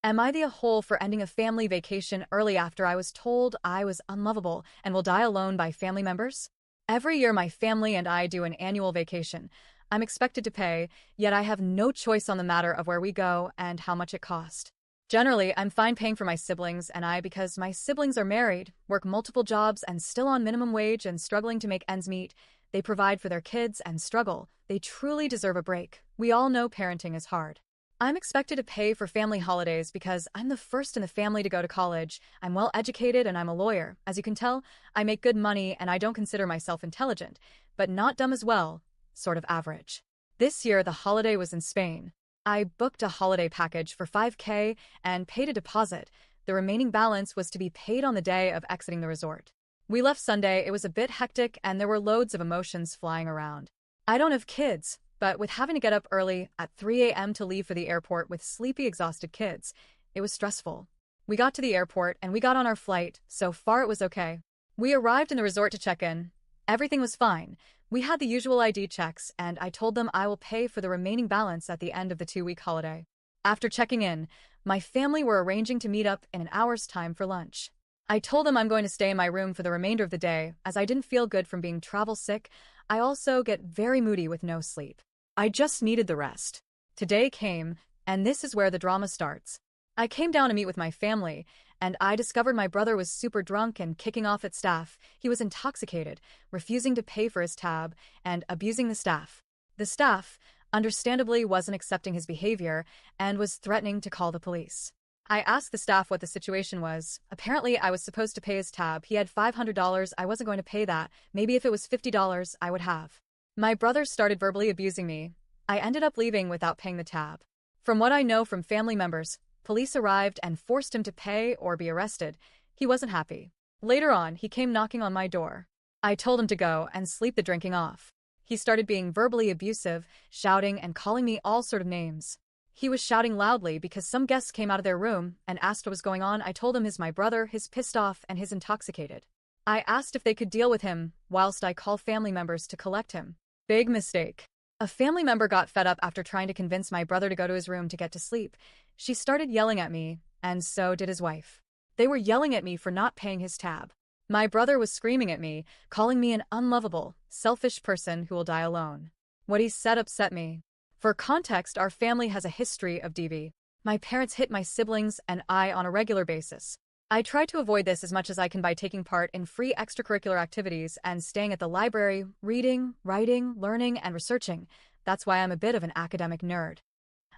Am I the a-hole for ending a family vacation early after I was told I was unlovable and will die alone by family members? Every year my family and I do an annual vacation. I'm expected to pay, yet I have no choice on the matter of where we go and how much it costs. Generally, I'm fine paying for my siblings and I because my siblings are married, work multiple jobs and still on minimum wage and struggling to make ends meet. They provide for their kids and struggle. They truly deserve a break. We all know parenting is hard. I'm expected to pay for family holidays because I'm the first in the family to go to college. I'm well educated and I'm a lawyer. As you can tell, I make good money and I don't consider myself intelligent, but not dumb as well, sort of average. This year, the holiday was in Spain. I booked a holiday package for 5K and paid a deposit. The remaining balance was to be paid on the day of exiting the resort. We left Sunday. It was a bit hectic and there were loads of emotions flying around. I don't have kids, but with having to get up early at 3 a.m. to leave for the airport with sleepy, exhausted kids, it was stressful. We got to the airport and we got on our flight. So far it was okay. We arrived in the resort to check in. Everything was fine. We had the usual ID checks and I told them I will pay for the remaining balance at the end of the 2-week holiday. After checking in, my family were arranging to meet up in an hour's time for lunch. I told them I'm going to stay in my room for the remainder of the day as I didn't feel good from being travel sick. I also get very moody with no sleep. I just needed the rest. Today came, and this is where the drama starts. I came down to meet with my family, and I discovered my brother was super drunk and kicking off at staff. He was intoxicated, refusing to pay for his tab, and abusing the staff. The staff, understandably, wasn't accepting his behavior and was threatening to call the police. I asked the staff what the situation was. Apparently, I was supposed to pay his tab. He had $500. I wasn't going to pay that. Maybe if it was $50, I would have. My brother started verbally abusing me. I ended up leaving without paying the tab. From what I know from family members, police arrived and forced him to pay or be arrested. He wasn't happy. Later on, he came knocking on my door. I told him to go and sleep the drinking off. He started being verbally abusive, shouting and calling me all sort of names. He was shouting loudly because some guests came out of their room and asked what was going on. I told him he's my brother, he's pissed off and he's intoxicated. I asked if they could deal with him whilst I call family members to collect him. Big mistake. A family member got fed up after trying to convince my brother to go to his room to get to sleep. She started yelling at me, and so did his wife. They were yelling at me for not paying his tab. My brother was screaming at me, calling me an unlovable, selfish person who will die alone. What he said upset me. For context, our family has a history of DV. My parents hit my siblings and I on a regular basis. I try to avoid this as much as I can by taking part in free extracurricular activities and staying at the library, reading, writing, learning, and researching. That's why I'm a bit of an academic nerd.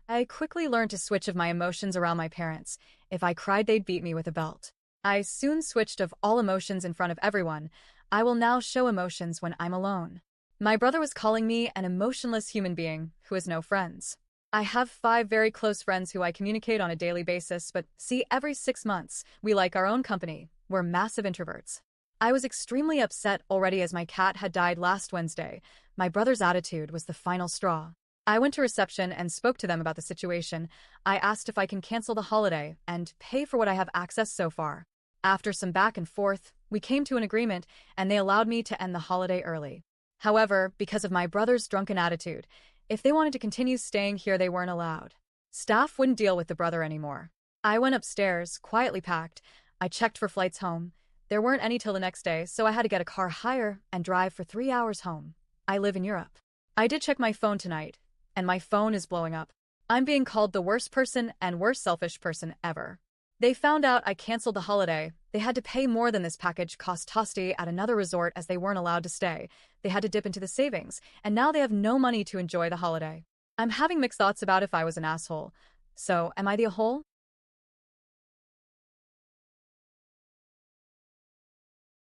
I quickly learned to switch of my emotions around my parents. If I cried, they'd beat me with a belt. I soon switched of all emotions in front of everyone. I will now show emotions when I'm alone. My brother was calling me an emotionless human being who has no friends. I have 5 very close friends who I communicate on a daily basis, but see every 6 months. We like our own company. We're massive introverts. I was extremely upset already as my cat had died last Wednesday. My brother's attitude was the final straw. I went to reception and spoke to them about the situation. I asked if I can cancel the holiday and pay for what I have access so far. After some back and forth, we came to an agreement and they allowed me to end the holiday early. However, because of my brother's drunken attitude, if they wanted to continue staying here, they weren't allowed. Staff wouldn't deal with the brother anymore. I went upstairs, quietly packed. I checked for flights home. There weren't any till the next day, so I had to get a car hire and drive for 3 hours home. I live in Europe. I did check my phone tonight, and my phone is blowing up. I'm being called the worst person and worst selfish person ever. They found out I canceled the holiday. They had to pay more than this package cost Tosti at another resort as they weren't allowed to stay. They had to dip into the savings, and now they have no money to enjoy the holiday. I'm having mixed thoughts about if I was an asshole. So, am I the a-hole?